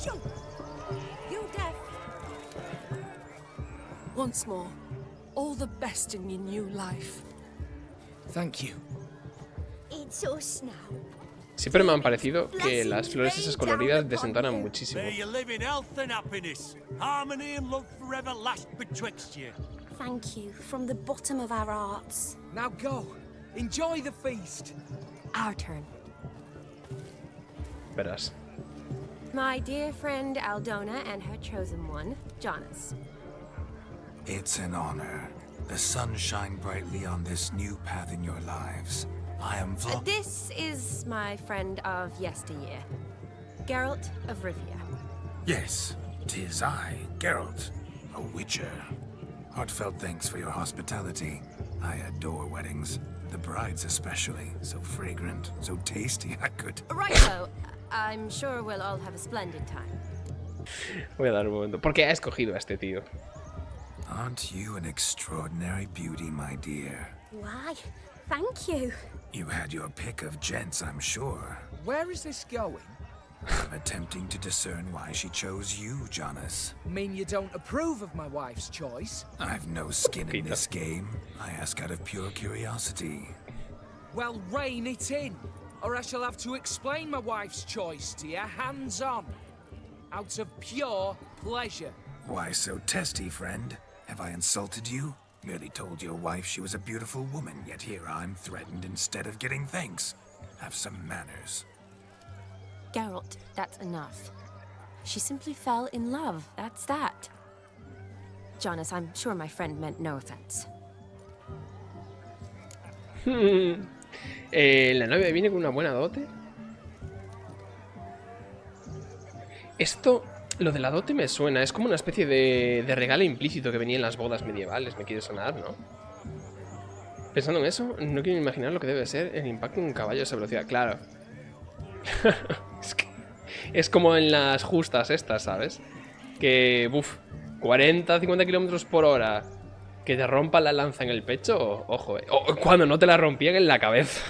Shoo! You deaf? Once more, all the best in your new life. Thank you. It's us now. Siempre me han parecido que las flores esas coloridas desentonan muchísimo. May you live in health and happiness. Harmony and love forever last betwixt you. Thank you from the bottom of our hearts. Now go. Enjoy the feast. Our turn. Verás. My dear friend Aldona and her chosen one, Jonas. It's an honor. The sun shine brightly on this new path in your lives. I am This is my friend of yesteryear, Geralt of Rivia. Yes, 'tis I, Geralt, a witcher. Heartfelt thanks for your hospitality. I adore weddings. The brides especially. So fragrant, so tasty, I could... Right, so I'm sure we'll all have a splendid time. Voy a dar un momento. ¿Por qué ha escogido a este tío? Aren't you an extraordinary beauty, my dear? Why, thank you. You had your pick of gents, I'm sure. Where is this going? I'm attempting to discern why she chose you, Jonas. Mean you don't approve of my wife's choice? I've no skin in this game. I ask out of pure curiosity. Well, rein it in, or I shall have to explain my wife's choice to you hands-on. Out of pure pleasure. Why so testy, friend? Have I insulted you? Merely told your wife she was a beautiful woman, yet here I'm threatened instead of getting thanks. Have some manners. Geralt, that's enough. She simply fell in love, that's that. Jonas, I'm sure my friend meant no offense. La novia viene con una buena dote. Esto, lo de la dote me suena. Es como una especie de regalo implícito que venía en las bodas medievales. Me quiere sonar, ¿no? Pensando en eso, no quiero imaginar lo que debe ser el impacto de un caballo a esa velocidad. Claro. Es como en las justas estas, ¿sabes? Que, 40, 50 kilómetros por hora. Que te rompa la lanza en el pecho. Ojo, o cuando no te la rompían en la cabeza.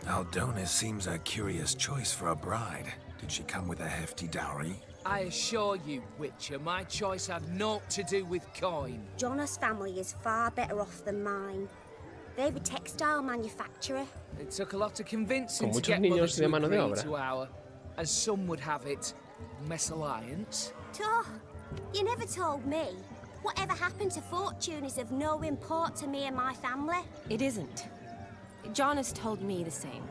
Aldona seems a curious choice for a bride. Did she come with a hefty dowry? I assure you, Witcher, my choice had naught to do with coin. Jonas' family is far better off than mine. They're a textile manufacturer. It took a lot of convincing Con to muchos get Mother niños de to mano de agree obra. to our, as some would have it, mesalliance. Oh, you never told me. Whatever happened to fortune is of no import to me and my family. It isn't. Jonas told me the same.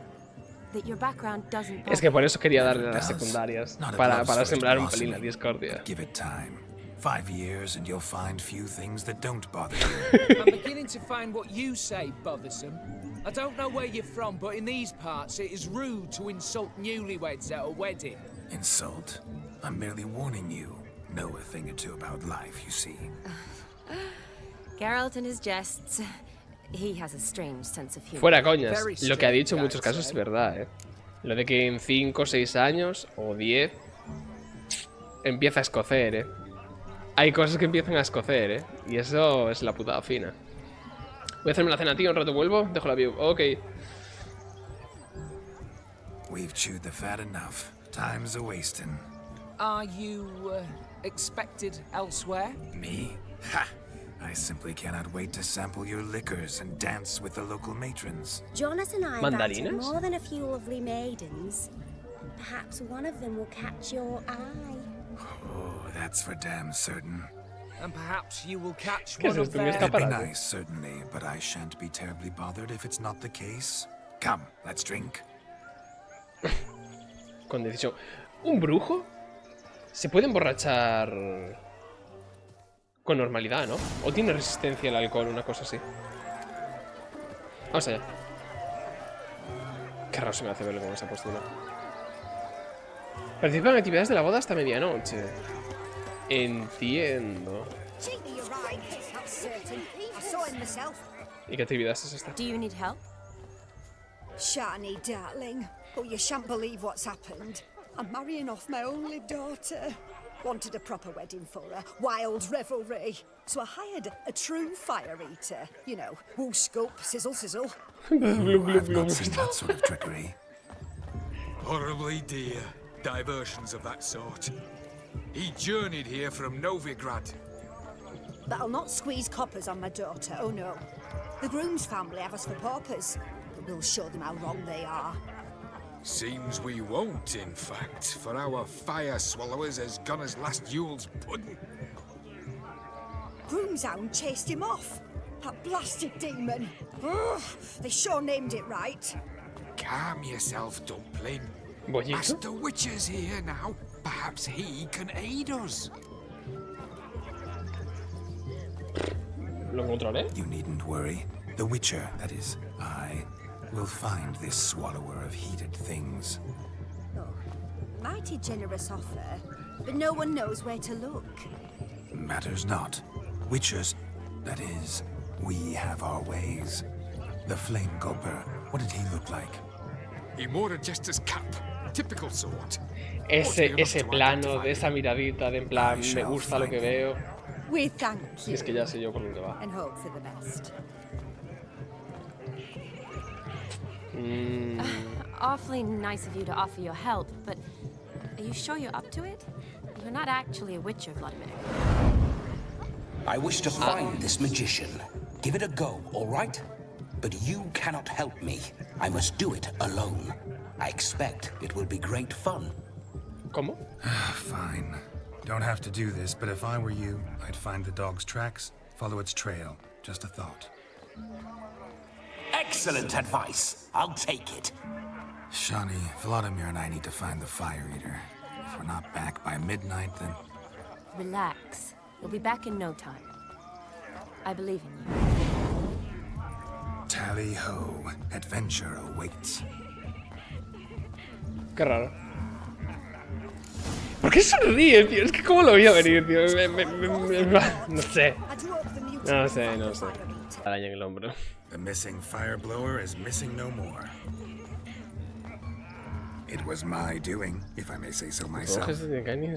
That your background doesn't Es que por eso quería darle a Never las does. secundarias. Not a Para love story's sembrar un pelín la blossoming, discordia. but give it time. 5 years and you'll find few things that don't bother you. I'm beginning to find what you say bothersome. I don't know where you're from, but in these parts it is rude to insult newlyweds at a wedding. Insult? I'm merely warning you. Know a thing or two about life, you see. Geralt and his jests. He has a strange sense of humor. Fuera coñas. Very Lo que ha dicho en strange, muchos I'd casos say. es verdad, ¿eh? Lo de que en 5 o 6 años, o 10, empieza a escocer, ¿eh? Hay cosas que empiezan a escocer, ¿eh? Y eso es la putada fina. Voy a hacerme la cena, tío. Un rato vuelvo. Dejo la view. Ok. We've chewed the fat enough. Time's a wasting. Are you expected elsewhere? Me? Ha! I simply cannot wait to sample your liquors and dance with the local matrons. Jonas and I have Mandarinas? outed more than a few lovely maidens. Perhaps one of them will catch your eye. Oh, that's for damn certain. And perhaps you will catch ¿Qué es one of esto? ¿Qué their... está It'd be parado? nice, certainly, but I shan't be terribly bothered if it's not the case. Come, let's drink. Con decisión. ¿Un brujo? Se puede emborrachar con normalidad, ¿no? O tiene resistencia al alcohol, una cosa así. Vamos allá. Qué raro se me hace verlo con esa postura. Participa en actividades de la boda hasta medianoche. Entiendo. Cheeky, you're right. That's certain. I saw him myself. ¿Y qué actividad es esta? Do you need help? Shani, darling. Oh, you shan't believe what's happened. I'm marrying off my only daughter. Wanted a proper wedding for her, wild revelry. So I hired a true fire eater. You know, woo scoop, sizzle, sizzle. I've not seen that sort of trickery. Horribly dear. diversions of that sort. He journeyed here from Novigrad. But I'll not squeeze coppers on my daughter, oh no. The groom's family have us for paupers, but we'll show them how wrong they are. Seems we won't, in fact, for our fire swallowers has gone as last Yule's pudding. Groom's hound chased him off. That blasted demon. Ugh, they sure named it right. Calm yourself, Dumpling. Bollito. Master Witcher's here now. Perhaps he can aid us. Lo encontraré. You needn't worry. The Witcher, that is, I, will find this swallower of heated things. Oh, mighty generous offer, but no one knows where to look. Matters not. Witchers, that is, we have our ways. The Flame Gulper, what did he look like? He wore a jester's cap. Typical sort. Ese plano de esa miradita de en plan, me gusta lo que veo. We thank you. Es que ya sé yo por dónde va. And hope for the best. Awfully nice of you to offer your help, but are you sure you're up to it? You're not actually a witcher, Vladimir. I wish to find this magician. Give it a go, all right? But you cannot help me. I must do it alone. I expect it will be great fun. ¿Cómo? Fine. Don't have to do this, but if I were you, I'd find the dog's tracks, follow its trail. Just a thought. Excellent advice. I'll take it. Shani, Vladimir and I need to find the Fire Eater. If we're not back by midnight, then... Relax. We'll be back in no time. I believe in you. Tally-ho. Adventure awaits. Qué raro. ¿Por qué sonríe, tío? Es que cómo lo voy a venir, tío. No sé. No sé, no sé. Araña en el hombro. The missing fire blower is missing no more. It was my doing, if I may say so myself. And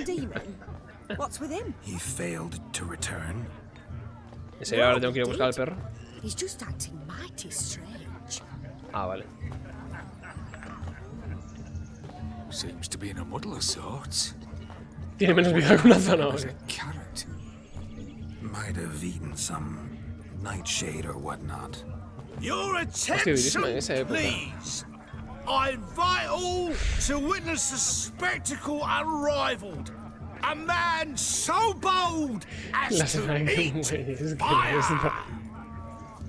Demon? What's with him? He failed to return. ¿En serio ahora tengo que ir a buscar al perro? He's just acting mighty strange. Ah, vale. Seems to be in a muddle of sorts. Tiene menos vida que una zanahoria. Carrot. Might have eaten some nightshade or whatnot. Your Hostia, durísima en esa attention, época. please. I invite all to witness a spectacle unrivaled. A man so bold La as semana to que eat muere, es que fire.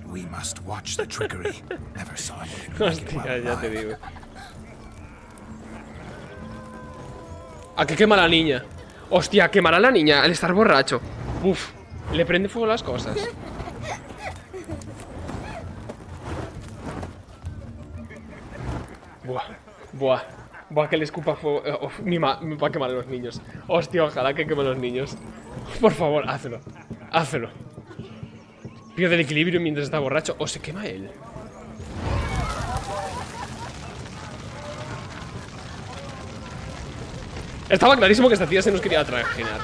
We must watch the trickery. Never saw anything like it while Hostia, ya te alive. digo. ¿A qué quema la niña? Hostia, quemará a la niña al estar borracho. Uf, le prende fuego las cosas. Buah, buah, buah, que le escupa fuego. Me va a quemar a los niños. Hostia, ojalá que queme a los niños. Por favor, hazlo. Hazlo. Pierde el equilibrio mientras está borracho. O se quema él. Estaba clarísimo que esta tía se nos quería trajinar.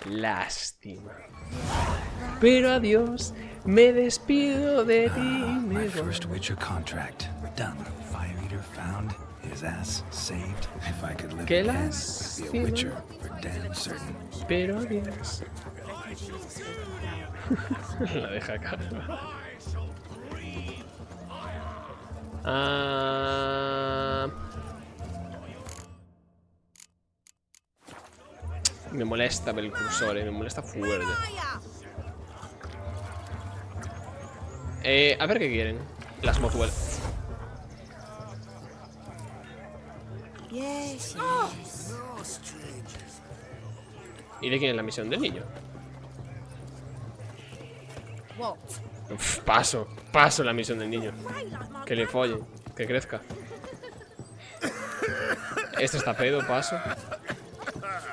Lástima. Pero adiós, me despido de ti. My first Witcher contract. Done. Fire Eater found. His ass saved. If I could live Qué again, I'd be a lástima. Witcher for damn certain. Pero adiós. La deja calma. Me molesta ver el cursor, me molesta fuerte. A ver qué quieren. Las Mothwell. Yes, ¿Y de quién es la misión del niño? What? Uf, paso la misión del niño. Que le follen, que crezca. Este está pedo, paso.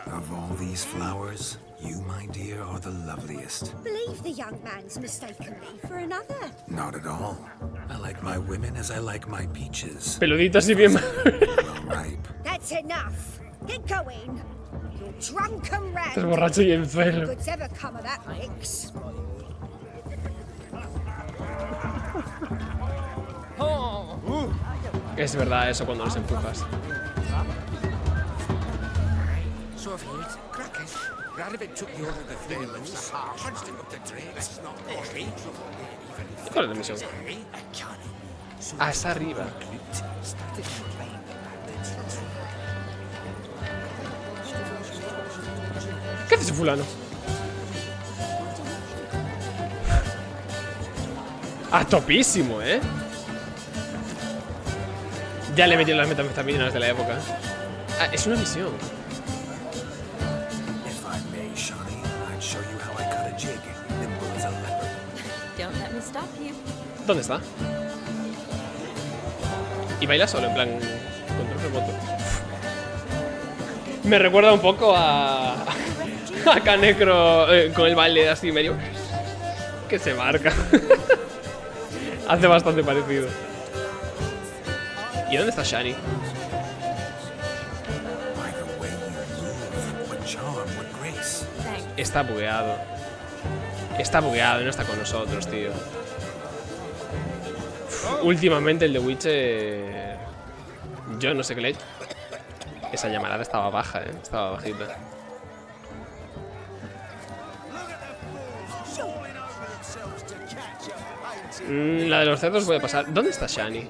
Of all these flowers, you, my dear, are the loveliest. Believe the young man's mistaken me for another. Not at all. I like my women as I like my peaches. Peluditas y bien. Well ripe. That's enough. Get going. Drunk and Estás red. borracho y enfermo. Good's ever come of that mix. Es verdad eso cuando los empujas. So I've heard. Crackers. Radovid took the order of the three lifts. Punched him up the drakes. Not me. ¿Cuál es la misión? Ah, está arriba. ¿Qué hace ese fulano? A topísimo, ¿eh? Ya le metí las metanfetaminas de la época. Ah, es una misión. If I may, Shawnee, I'd show you how I cut a jig, nimble as a leopard. Don't let me stop you. ¿Dónde está? Y baila solo, en plan control remoto. Me recuerda un poco a Kanekro con el baile así medio que se marca. Hace bastante parecido. ¿Y dónde está Shani? By the way you move, what charm, what grace. Thanks. Está bugueado. Está bugueado y no está con nosotros, tío. Últimamente el de Witcher... Yo no sé qué le he hecho. Esa llamarada estaba baja, estaba bajita. La de los cerdos voy a pasar. ¿Dónde está Shani?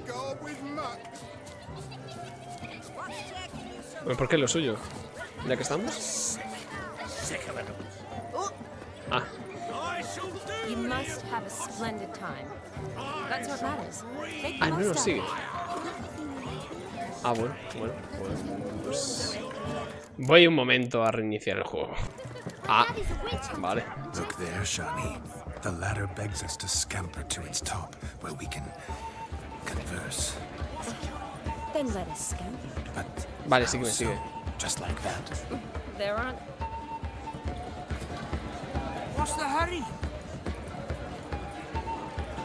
Bueno, ¿por qué es lo suyo? ¿Ya que estamos? Ah, You must have a splendid time. That's what matters. Make the no most nos of sigue. it. Ah, bueno. Pues... Voy un momento a reiniciar el juego. Ah, vale. Look there, Shawnee. The ladder begs us to scamper to its top, where we can converse. Then let us scamper. But Vale, sí que me how so? sigue. Just like that. There aren't. What's the hurry?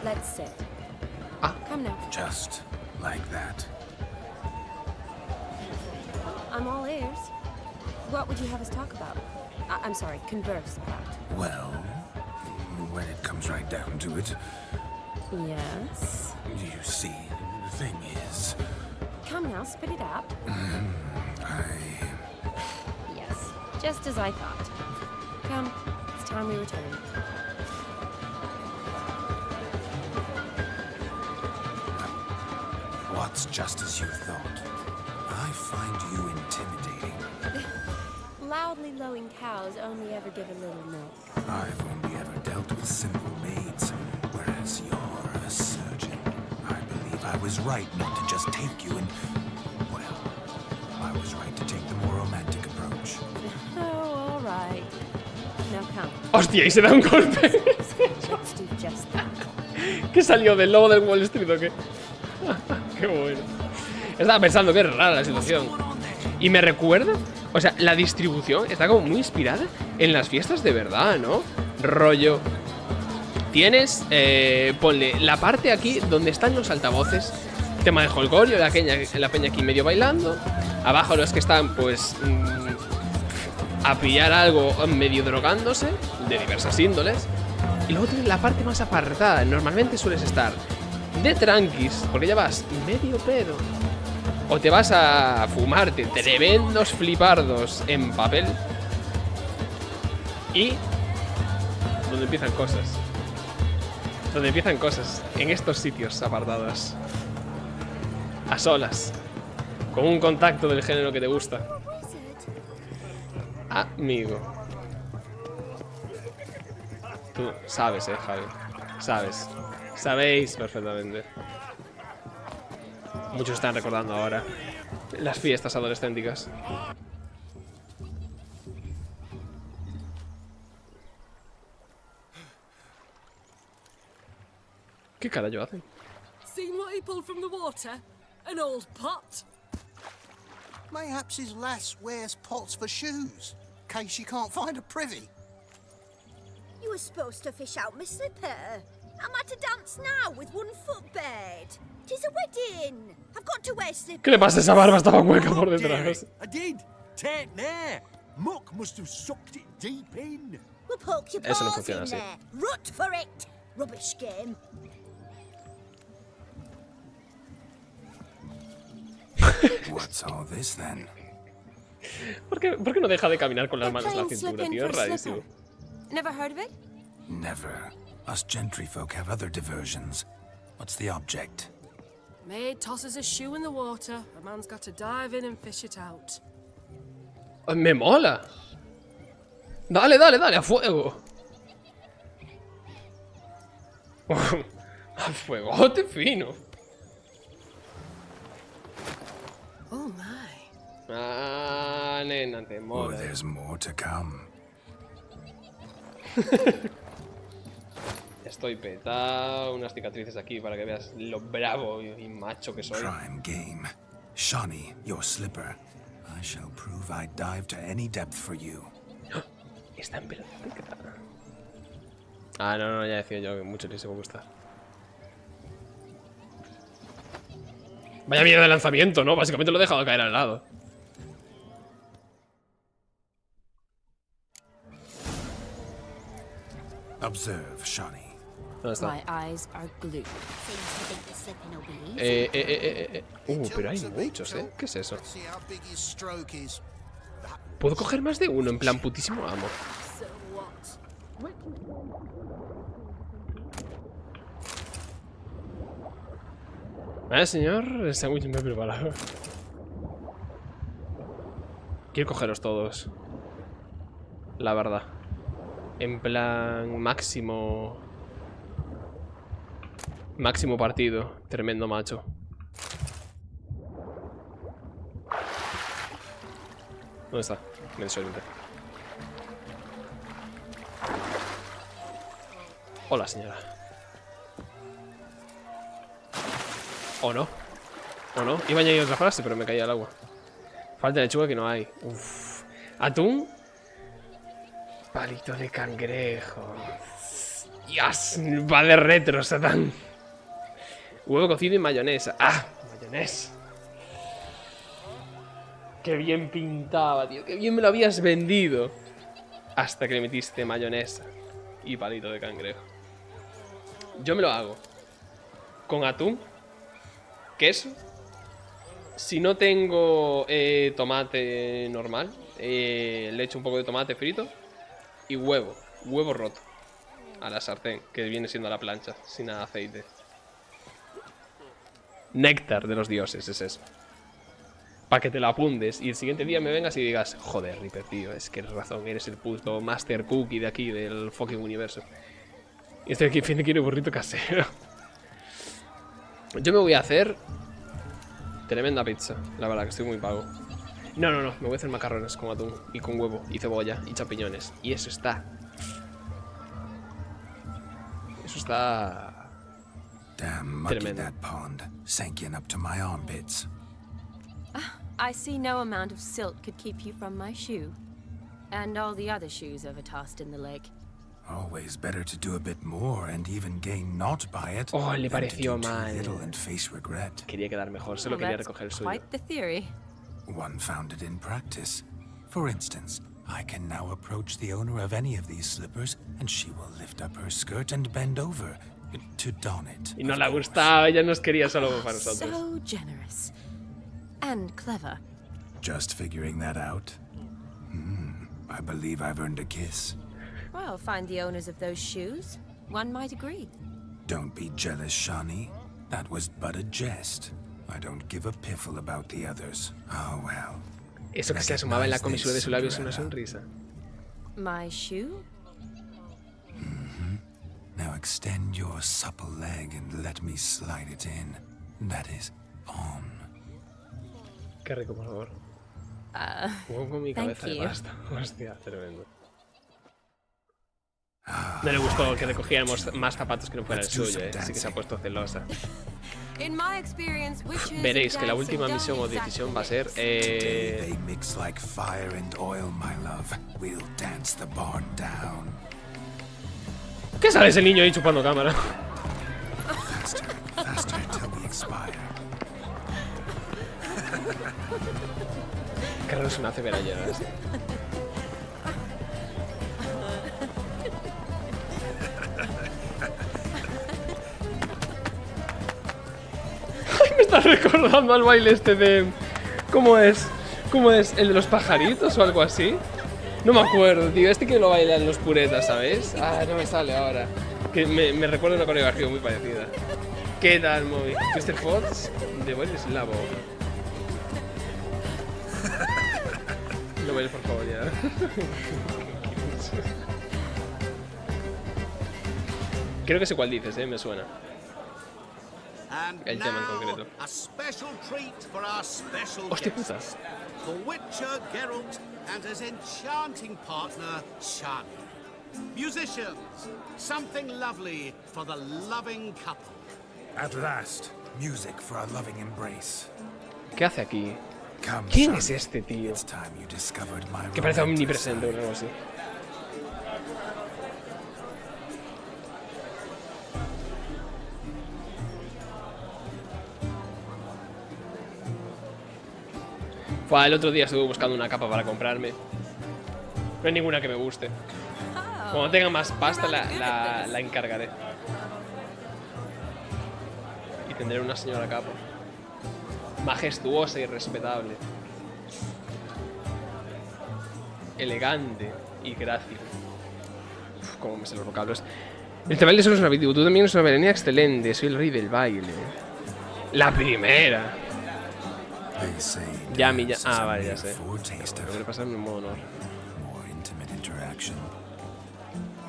Let's sit. Ah. Come now. Just like that. I'm all ears. What would you have us talk about? I'm sorry, converse about. Well, when it comes right down to it, Yes. you see, the thing is, Come now, spit it out. Yes, just as I thought. Come, it's time we return. what's just as you thought? I find you intimidating. Loudly lowing cows only ever give a little milk. I've only ever dealt with simple maids, whereas you're a surgeon. I believe I was right not to just take you and... Well, I was right to take the more romantic approach. Oh, all right. Now come. ¡Hostia! Y se da un golpe. Let's do just that. ¿Qué salió del lobo del Wall Street o qué? Qué bueno. Estaba pensando que es rara la situación. Y me recuerda, o sea, la distribución está como muy inspirada en las fiestas de verdad, ¿no? Rollo. Tienes, ponle la parte aquí donde están los altavoces, tema de jolgorio, la peña aquí medio bailando. Abajo los que están, pues, a pillar algo medio drogándose, de diversas índoles. Y luego tienes la parte más apartada. Normalmente sueles estar de tranquis, porque ya vas medio pedo, o te vas a fumarte tremendos flipardos en papel. Y donde empiezan cosas. Donde empiezan cosas. En estos sitios apartados. A solas. Con un contacto del género que te gusta. Amigo. Tú sabes, Javi. Sabes. Sabéis perfectamente. Muchos están recordando ahora las fiestas adolescénticas. ¿Qué carajo hacen? Seen what he pulled from the water? An old pot. Mayhaps his lass wears pots for shoes, case she can't find a privy. You were supposed to fish out my slipper. Am I to dance now with one foot bared? 'Tis a wedding. I've got to wear slippers. ¿Qué le pasa a esa barba? Estaba hueca por detrás. I did. Take there. Muck must have sucked it deep in. We'll poke your Eso no paws funciona in así. there. Rut for it. Rubbish game. What's all this then? ¿Por qué no deja de caminar con las A manos en la plain cintura, slip-in tío? Es for a rarísimo. slipper. Never heard of it? Never. Us gentry folk have other diversions. What's the object? Maid tosses a shoe in the water. A man's got to dive in and fish it out. ¡Me mola! Dale, dale, dale, a fuego. A fuegote fino. Oh my. Ah, nena, te Oh, mola. there's more to come. Estoy petado, unas cicatrices aquí para que veas lo bravo y macho que soy. Prime game. Shawnee, your slipper. I shall prove I dive to any depth for you. Está en pelota. Ah, no, ya decía yo que mucho les iba a gustar. Vaya miedo de lanzamiento, ¿no? Básicamente lo he dejado caer al lado. Observe, Shawnee. ¿Dónde está? My eyes are glued. Seems to think the slipping will be easy. Pero hay muchos, ¿eh? ¿Qué es eso? Let's see how big his stroke is. ¿Puedo coger más de uno? En plan putísimo amo. So what? Señor, el sándwich me he preparado. Quiero cogeros todos. La verdad. En plan máximo... Máximo partido. Tremendo macho. ¿Dónde está? Me desorienté. Hola, señora. ¿O no? ¿O no? Iba a añadir otra frase, pero me caía al agua. Falta de lechuga que no hay. Uf. ¿Atún? Palito de cangrejo. ¡Dios! Va de retro, Satán. Huevo cocido y mayonesa. ¡Ah! Mayonesa. Qué bien pintaba, tío. Qué bien me lo habías vendido. Hasta que le metiste mayonesa y palito de cangrejo. Yo me lo hago con atún, queso. Si no tengo tomate normal, le echo un poco de tomate frito y huevo. Huevo roto a la sartén, que viene siendo a la plancha, sin nada de aceite. Néctar de los dioses es eso. Para que te lo apuntes y el siguiente día me vengas y digas: joder, Reaper, tío, es que eres razón, eres el puto Master Cookie de aquí, del fucking universo. Y estoy aquí, fin de quiero burrito casero. Yo me voy a hacer tremenda pizza, la verdad que estoy muy pago. No, me voy a hacer macarrones con atún y con huevo y cebolla y champiñones. Y eso está... Eso está... Damn mucky Tremendo. that pond, sinking up to my armpits. I see no amount of silt could keep you from my shoe. And all the other shoes overtossed in the lake. Always better to do a bit more and even gain naught by it Oh, le than to pareció do too mal. little and face regret. Quería quedar mejor, solo Well, quería that's recoger el suyo. quite the theory. One founded in practice. For instance, I can now approach the owner of any of these slippers, and she will lift up her skirt and bend over to don it. Y no of le course. gustaba, ella nos quería solo para nosotros. So generous. And clever. Just figuring that out? I believe I've earned a kiss. Well, find the owners of those shoes. One might agree. Don't be jealous, Shawnee. That was but a jest. I don't give a piffle about the others. Oh well. Eso que se asomaba en la comisura de su labio es una sonrisa. My shoe? Now extend your supple leg and let me slide it in. That is on. Qué rico, por favor. Juego con mi thank cabeza de you. pasta. Hostia, tremendo. No le gustó que recogiéramos más zapatos que no fuera el suyo, así que se ha puesto celosa. In my experience, witches Veréis and que la dancing última don't misión o exactly decisión va a ser... They mix like fire and oil, my love. We'll dance the barn down. ¿Qué sale ese niño ahí chupando cámara? Faster, faster till we expire. Qué raro se me hace ver ayer, ¿eh? Me está recordando al baile este de... ¿Cómo es? ¿Cómo es? ¿El de los pajaritos o algo así? No me acuerdo, tío. Este que lo bailan los puretas, ¿sabes? Ah, no me sale ahora. Que me recuerda una coreografía muy parecida. ¿Qué tal, Moby? Mr. Fox de baile eslavo. No bailes, por favor, ya. Creo que sé cuál dices, me suena. El tema en concreto. Hostia puta. The Witcher Geralt and his enchanting partner Shani. Musicians, something lovely for the loving couple. At last, music for our loving embrace. ¿Qué hace aquí? Come, ¿Quién Shani. es este tío? It's time you discovered my Que parece romantic omnipresente o side. algo así. El otro día estuve buscando una capa para comprarme. No hay ninguna que me guste. Cuando tenga más pasta la encargaré. Y tendré una señora capa. Majestuosa y respetable. Elegante y grácil. Cómo me sé los vocablos. El baile solo es una virtud. Tú también eres una bailarina excelente. Soy el rey del baile. La primera. They say Ya, dance ya. is Ah, a vale, ya mere sé. foretaste Tengo que of pasarme en modo honor. more intimate interaction.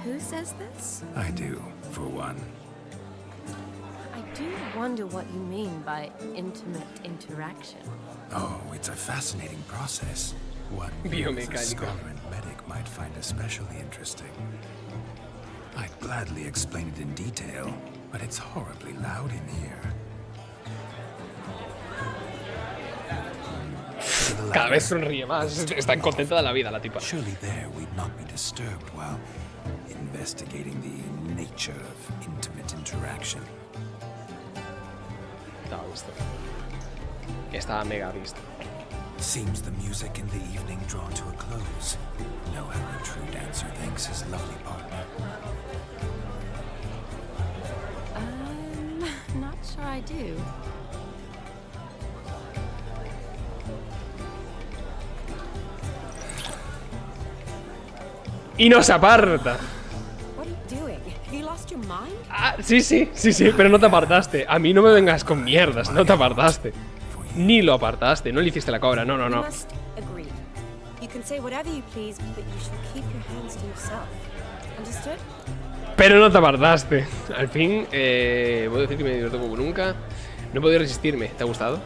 Who says this? I do, for one. I do wonder what you mean by intimate interaction. Oh, it's a fascinating process. One you as a Biomecánico. scholar and medic might find especially interesting. I'd gladly explain it in detail, but it's horribly loud in here. To the Cada vez latter, sonríe más. Está contenta de la vida la tipa. surely there we'd not be disturbed while investigating the nature of intimate interaction. Estaba visto. Estaba mega visto. Seems the music in the evening drawn to a close. Know how a true dancer thanks his lovely partner. Not sure I do. Y nos aparta. What are you doing? Have you lost your mind? Ah, sí, pero no te apartaste. A mí no me vengas con mierdas, no te apartaste. Ni lo apartaste, no le hiciste la cobra, no. We must agree. You can say whatever you please, but you should keep your hands to yourself. Understood? Pero no te apartaste. Al fin, voy a decir que me divierto como nunca. No he podido resistirme. ¿Te ha gustado?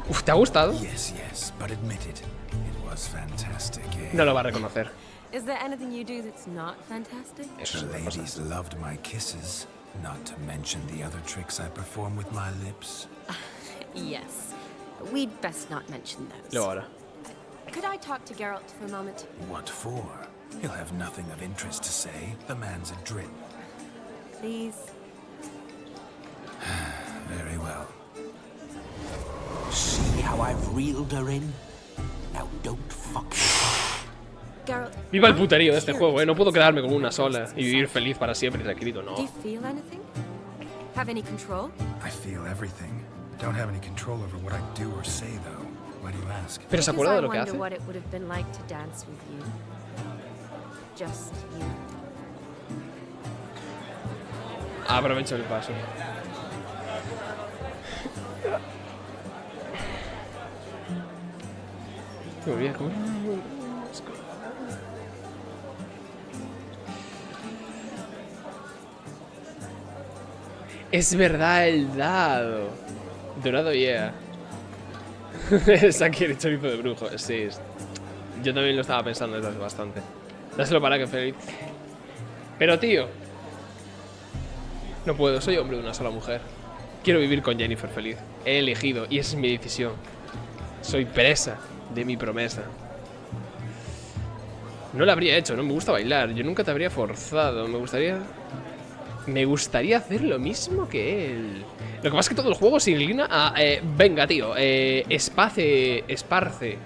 Uf, ¿te ha gustado? Yes, but admit it. It was fantastic, eh? No lo va a reconocer. Is there anything you do that's not fantastic? Eso es The otra cosa. ladies loved my kisses, not to mention the other tricks I perform with my lips. Yes. We'd best not mention those. Luego ahora. Could I talk to Geralt for a moment? What for? He'll have nothing of interest to say. The man's adrift. Please? Very well. See how I've reeled her in? Now don't fuck me. Geralt, Viva el I'm puterío de este curious. juego, No puedo quedarme con una sola y vivir feliz para siempre y tranquilito, no. Do you feel anything? Have any control? I feel everything. Don't have any control over what I do or say, though. Why do you ask? Pero se Because acuerda I de lo que wonder hace. what it would have been like to dance with you. Just you. Aprovecho el paso. Muy bien, ¿cómo? Es verdad, el dado. Dorado, yeah. Saki el chorizo de brujo. Sí, yo también lo estaba pensando desde hace bastante. Dáselo para que feliz. Pero tío, no puedo, soy hombre de una sola mujer. Quiero vivir con Jennifer feliz. He elegido y esa es mi decisión. Soy presa de mi promesa. No lo habría hecho, no me gusta bailar. Yo nunca te habría forzado. Me gustaría hacer lo mismo que él. Lo que pasa es que todo el juego se inclina a... venga, tío, esparce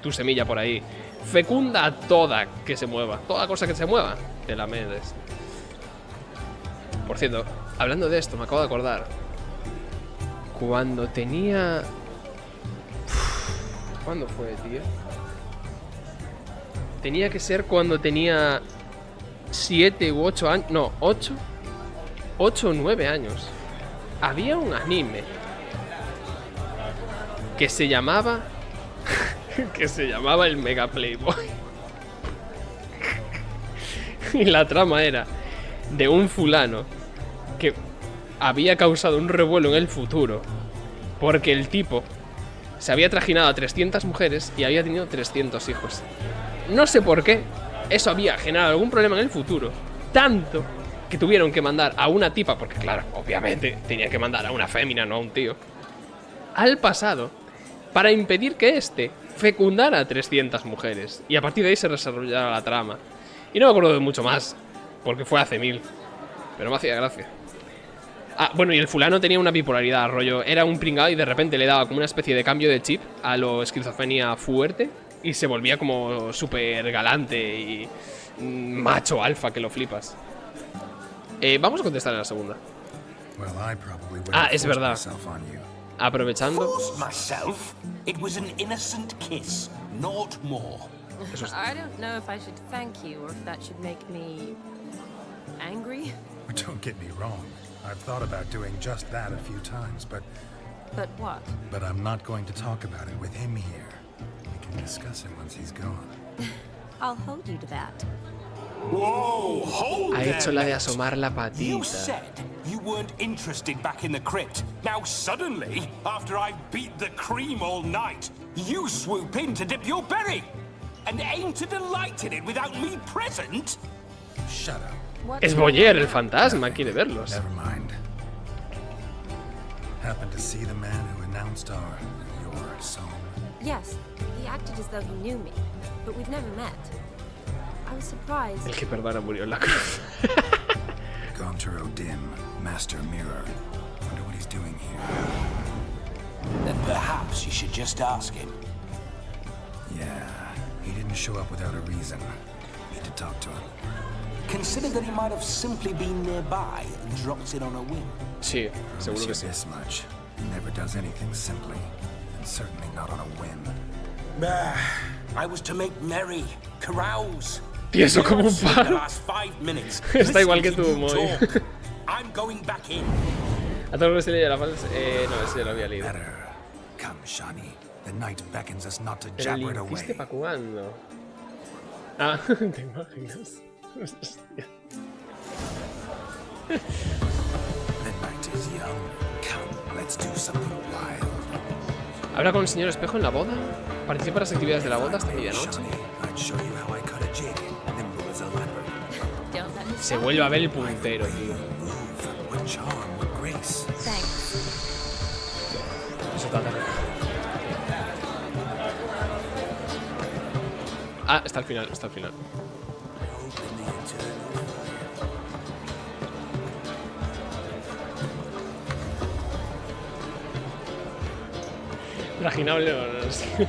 tu semilla por ahí. Fecunda toda que se mueva. Toda cosa que se mueva, te la metes. Por cierto, hablando de esto, me acabo de acordar. Cuando tenía... ¿Cuándo fue, tío? Tenía que ser cuando tenía 7 u 8 años. No, 8 o 9 años. Había un anime que se llamaba el Mega Playboy. Y la trama era de un fulano que había causado un revuelo en el futuro porque el tipo se había trajinado a 300 mujeres y había tenido 300 hijos. No sé por qué. Eso había generado algún problema en el futuro. Tanto que tuvieron que mandar a una tipa, porque claro, obviamente tenía que mandar a una fémina, no a un tío, al pasado, para impedir que éste fecundara a 300 mujeres. Y a partir de ahí se desarrollara la trama. Y no me acuerdo de mucho más, porque fue hace 1000. Pero me hacía gracia. Ah, bueno, y el fulano tenía una bipolaridad, rollo. Era un pringado y de repente le daba como una especie de cambio de chip a lo esquizofrenia fuerte. Y se volvía como súper galante y macho alfa, que lo flipas. Vamos a contestar en la segunda. Ah, es verdad. Aprovechando. It was an innocent kiss, not more. I don't know if I should thank you or if that should make me angry. Don't get me wrong. I've thought about doing just that a few times, but But what? but I'm not going to talk about it with him here. We can discuss it once he's gone. I'll hold you to that. Whoa, hold Ha hecho la de there, asomar la You patita. said you weren't interested back in the crypt. Now suddenly, after I've beat the cream all night, you swoop in to dip your berry and aim to delight in it without me present? Shut up. Es Boyer, el fantasma, quiere verlos. Never mind. Happened to see the man who announced your song? Yes, he acted as though he knew me, but we've never met. I was surprised. El que perdona murió en la cruz. Gonter O'Dim, Master Mirror. Wonder what he's doing here. Then perhaps you should just ask him. Yeah, he didn't show up without a reason. Need to talk to him. Consider that he might have simply been nearby and dropped in on a whim. Sí, seguro que sí. This much. He never does anything simply, and certainly not on a whim. I was to make merry, carouse. Tieso como un The palo. last 5 minutes. Está igual que listening tú, to you Moy. talk. I'm going back in. A todos los que se leía la falsa. No, ese ya lo había leído. Better. Come, Shani. The night beckons us not to Pero jabber it le away. hiciste pa' cuándo. Ah, ¿te imaginas? Hostia. The night is young. Come, let's do something wild. ¿Habla con el señor espejo en la boda? ¿Participa en las actividades de la boda hasta medianoche? Shani, I'd show you how I cut a jig. Nimble as a leopard. Don't let me Se stop vuelve a you. ver el puntero, tío. Move with charm, with grace. Thanks. Eso trata. Ah, está al final, está al final. Imaginable o no sé.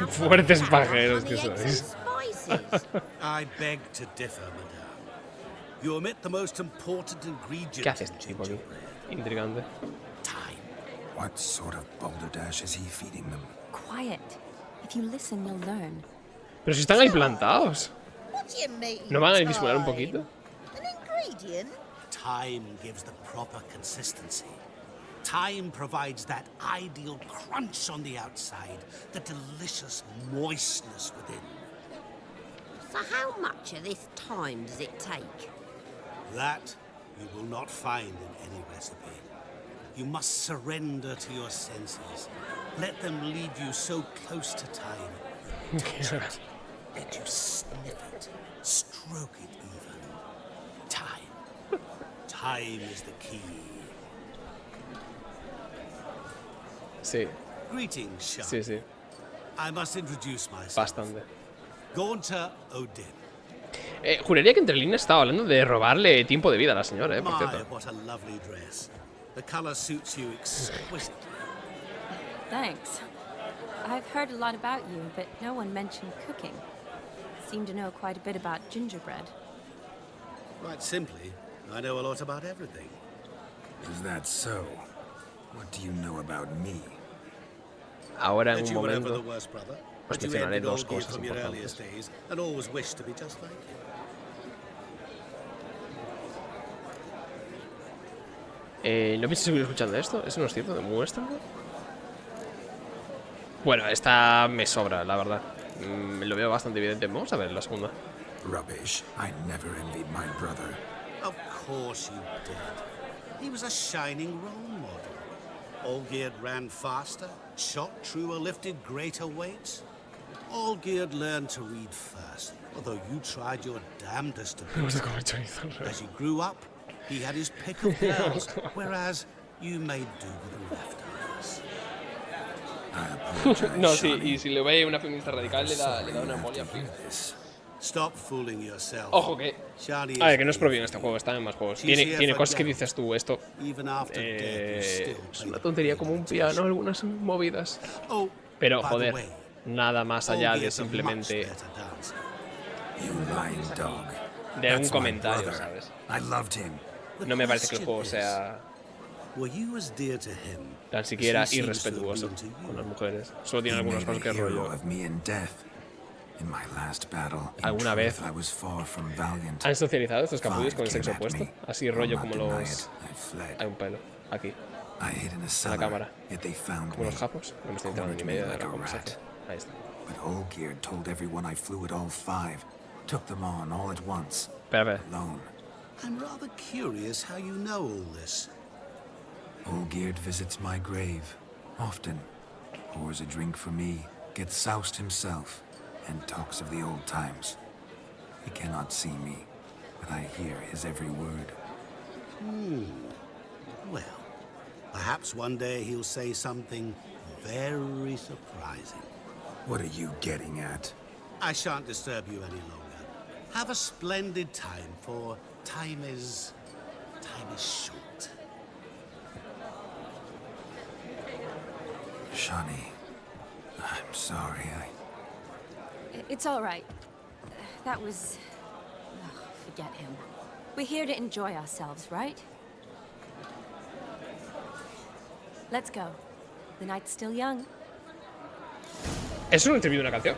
Fuertes pajeros que sois. I beg to differ, madame. You omit the most important ingredient ¿Qué hace in este tipo aquí? gingerbread. Intrigante. Time. What sort of balderdash is he feeding them? Quiet. If you listen, you'll learn. Pero si están ahí plantados. What do you mean? ¿No van a disimular un time? poquito? An ingredient? Time gives the proper consistency. Time provides that ideal crunch on the outside, the delicious moistness within. So how much of this time does it take? That you will not find in any recipe. You must surrender to your senses. Let them lead you so close to time. Touch it. Let you sniff it. Stroke it even. Time. Time is the key. Sí, Greetings, Sean. sí, sí. I must introduce myself. Bastante. Gonter O'Dim. Juraría que entre líneas estaba hablando de robarle tiempo de vida a la señora, por My, cierto. what a lovely dress. The color suits you exquisitely. Thanks. I've heard a lot about you, but no one mentioned cooking. Seem to know quite a bit about gingerbread. Quite simply, I know a lot about everything. Is that so? What do you know about me? Ahora en That un you were never the momento worst, brother. os That you mencionaré envied dos Olgierd cosas from your earliest importantes. days and always wished to be just like him. No pienso seguir escuchando esto. Eso no es cierto. Demuéstralo. Bueno, esta me sobra, la verdad. Lo veo bastante evidente. Vamos a ver la segunda. Rubbish. I never envied my brother. Of course you did. He was a shining role model. Olgierd ran faster, shot truer, lifted greater weights. Olgierd learned to read first, although you tried your damnedest to beat him. As he grew up, he had his pick of girls, whereas you made do with the leftovers. I apologize, No, sí, Shawnee. y si le ve una feminista radical, le da una embolia. Stop fooling yourself. Ojo que... Shani A ver, is que no es here propio en for este you. juego, está en más juegos. She's here Tiene for cosas que Geralt. dices tú, esto... Even after death, you still Es play una the tontería game como un imitation. piano, algunas movidas. Oh, Pero, by the joder, way, nada más allá de Olgierd's a much simplemente better dancer. You lying dog. de algún That's my comentario, brother. ¿sabes? I loved him. The No me parece que el question juego is, sea were you as dear to him tan as siquiera he seems to have irrespetuoso been to you? con las mujeres. Solo tiene He algunas made cosas a que hero rollo. of me in death. In my last battle, in ¿Alguna truth, vez I was far from valiant. ¿Han socializado estos capullos con el Five sexo came at opuesto? me. Así I'll rollo not como deny los... it. I fled. Hay un pelo, aquí, I hid in a cellar, cámara. yet they found como me. los japos. No me estoy entrando ni Cornered medio me de like la a conversación. rat. Ahí está. But Olgierd told everyone I flew at all five. Took them on all at once. Espera, espera. Alone. I'm rather curious how you know all this. Olgierd visits my grave. Often. Pours a drink for me. Gets soused himself. And talks of the old times. He cannot see me. But I hear his every word. Well, perhaps one day he'll say something very surprising. What are you getting at? I shan't disturb you any longer. Have a splendid time, for time is short. Shawnee. I'm sorry. It's all right. That was... oh, forget him. We're here to enjoy ourselves, right? Let's go. The night's still young. ¿Eso no te pido una canción?